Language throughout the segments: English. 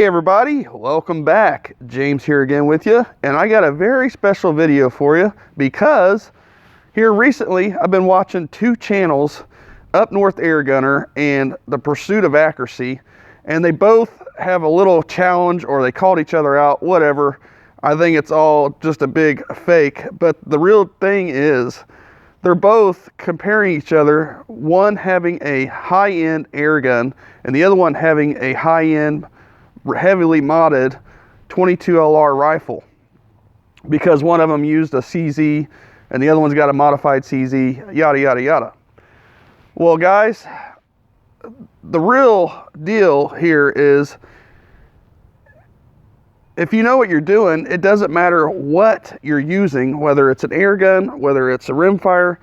Hey everybody, welcome back. James here again with you, and I got a very special video for you because here recently I've been watching two channels, UpnorthAirgunner and the PersuitofAccuracy, and they both have a little challenge, or they called each other out, whatever. I think it's all just a big fake, but the real thing is they're both comparing each other, one having a high-end air gun and the other one having a high-end heavily modded 22 LR rifle, because one of them used a CZ and the other one's got a modified CZ, yada yada yada. Well guys, the real deal here is if you know what you're doing, it doesn't matter what you're using, whether it's an air gun, whether it's a rimfire.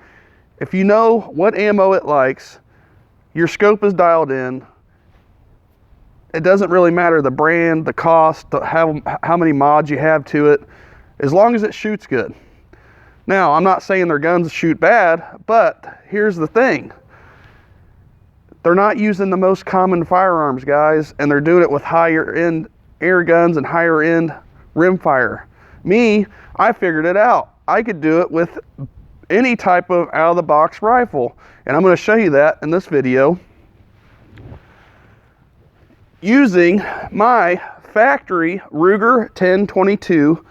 If you know what ammo it likes, your scope is dialed in. It doesn't really matter the brand, the cost, how many mods you have to it, as long as it shoots good. Now, I'm not saying their guns shoot bad, but here's the thing. They're not using the most common firearms, guys, and they're doing it with higher end air guns and higher end rimfire. Me, I figured it out. I could do it with any type of out-of-the-box rifle, and I'm going to show you that in this video, using my factory Ruger 1022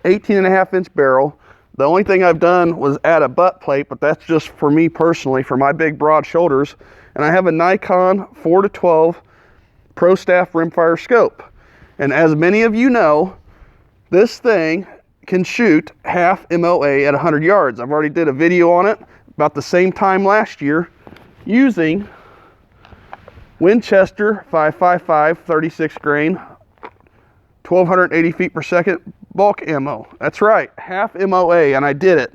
18.5-inch barrel. The only thing I've done was add a butt plate, but that's just for me personally, for my big broad shoulders. And I have a Nikon 4-12 Pro Staff rimfire scope. And as many of you know, this thing can shoot half MOA at 100 yards. I've already did a video on it about the same time last year using Winchester 5.55 36 grain 1280 feet per second bulk ammo. That's right, half MOA, and I did it.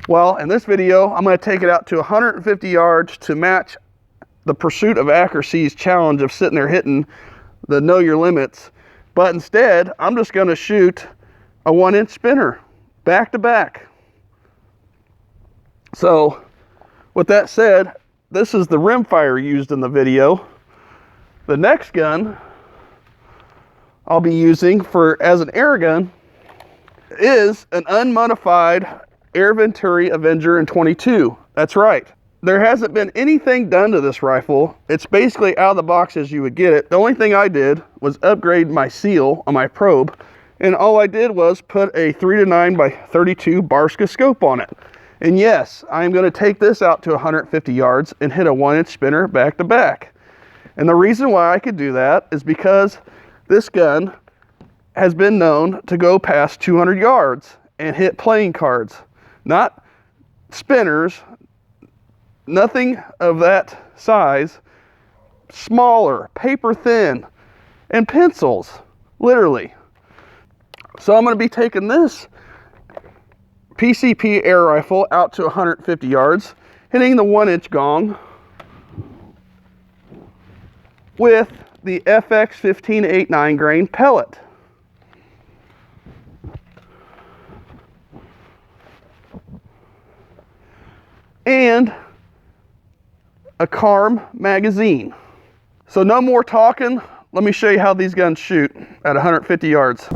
Well, in this video I'm going to take it out to 150 yards to match the PersuitofAccuracy's challenge of sitting there hitting the know your limits, but instead I'm just going to shoot a 1-inch spinner back to back. So with that said, this is the rimfire used in the video. The next gun I'll be using as an air gun is an unmodified Air Venturi Avenger in 22. That's right. There hasn't been anything done to this rifle. It's basically out of the box as you would get it. The only thing I did was upgrade my seal on my probe, and all I did was put a 3-9 by 32 Barska scope on it. And yes, I'm going to take this out to 150 yards and hit a 1-inch spinner back to back. And the reason why I could do that is because this gun has been known to go past 200 yards and hit playing cards. Not spinners, nothing of that size, smaller, paper thin, and pencils, literally. So I'm going to be taking this PCP air rifle out to 150 yards, hitting the 1-inch gong with the FX 15.89 grain pellet. And a Carm magazine. So no more talking. Let me show you how these guns shoot at 150 yards.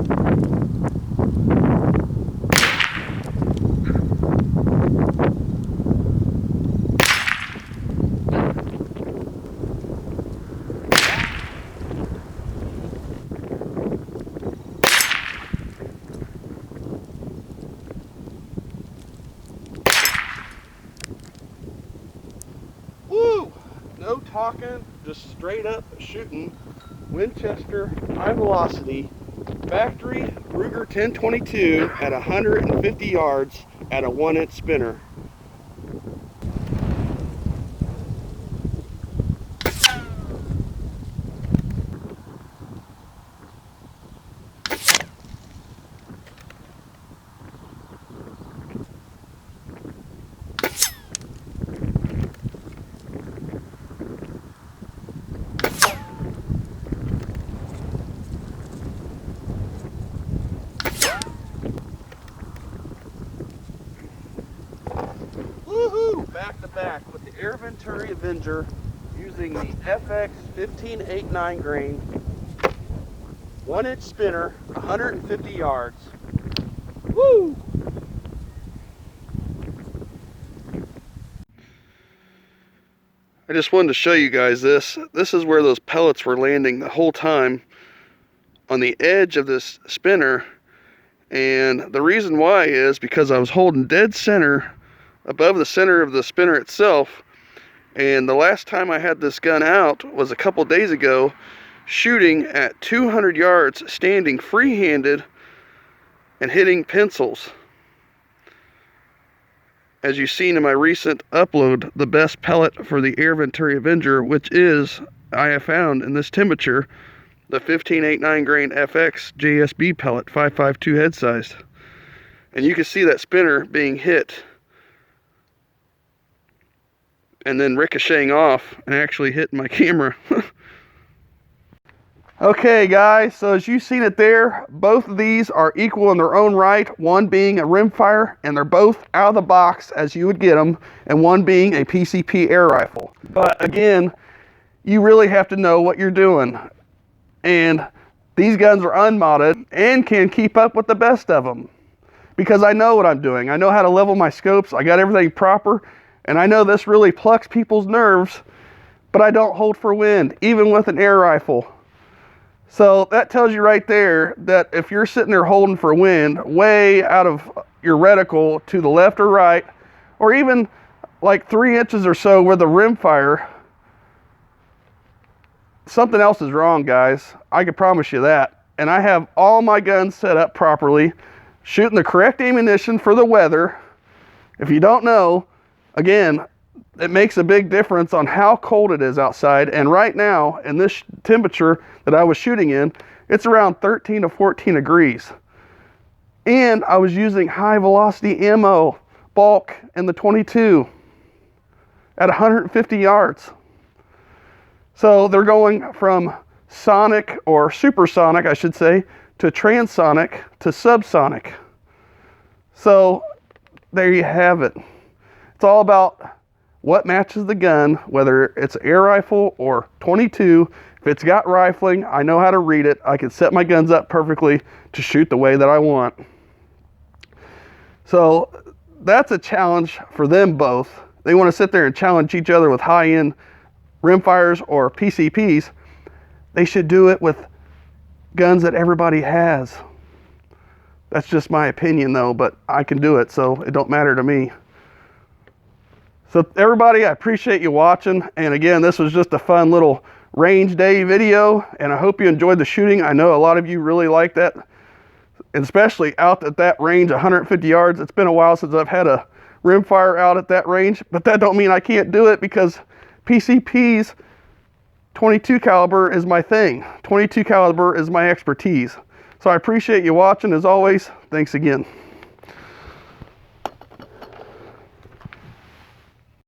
No talking, just straight up shooting Winchester high velocity factory Ruger 1022 at 150 yards at a 1-inch spinner. Back to back with the Air Venturi Avenger using the FX 15.89 grain 1-inch spinner, 150 yards. Woo! I just wanted to show you guys this. This is where those pellets were landing the whole time, on the edge of this spinner. And the reason why is because I was holding dead center above the center of the spinner itself. And the last time I had this gun out was a couple days ago, shooting at 200 yards, standing free-handed and hitting pencils. As you've seen in my recent upload, the best pellet for the Air Venturi Avenger, which is, I have found in this temperature, the 15.89 grain FX JSB pellet, 5.52 head size. And you can see that spinner being hit and then ricocheting off and actually hitting my camera. Okay guys, so as you've seen it there, both of these are equal in their own right, one being a rimfire, and they're both out of the box as you would get them, and one being a PCP air rifle. But again, you really have to know what you're doing. And these guns are unmodded and can keep up with the best of them. Because I know what I'm doing. I know how to level my scopes, I got everything proper, and I know this really plucks people's nerves, but I don't hold for wind, even with an air rifle. So that tells you right there that if you're sitting there holding for wind way out of your reticle to the left or right, or even like 3 inches or so with a rimfire, something else is wrong, guys. I can promise you that. And I have all my guns set up properly, shooting the correct ammunition for the weather. If you don't know, again, it makes a big difference on how cold it is outside. And right now, in this temperature that I was shooting in, it's around 13 to 14 degrees. And I was using high velocity ammo, bulk in the 22 at 150 yards. So they're going from sonic, or supersonic I should say, to transonic to subsonic. So there you have it. It's all about what matches the gun, whether it's an air rifle or 22. If it's got rifling, I know how to read it. I can set my guns up perfectly to shoot the way that I want. So that's a challenge for them both. They want to sit there and challenge each other with high-end rimfires or PCPs. They should do it with guns that everybody has. That's just my opinion though, but I can do it, so it don't matter to me. So everybody, I appreciate you watching. And again, this was just a fun little range day video, and I hope you enjoyed the shooting. I know a lot of you really like that, and especially out at that range, 150 yards. It's been a while since I've had a rimfire out at that range, but that don't mean I can't do it, because PCP's 22 caliber is my thing. 22 caliber is my expertise. So I appreciate you watching as always. Thanks again.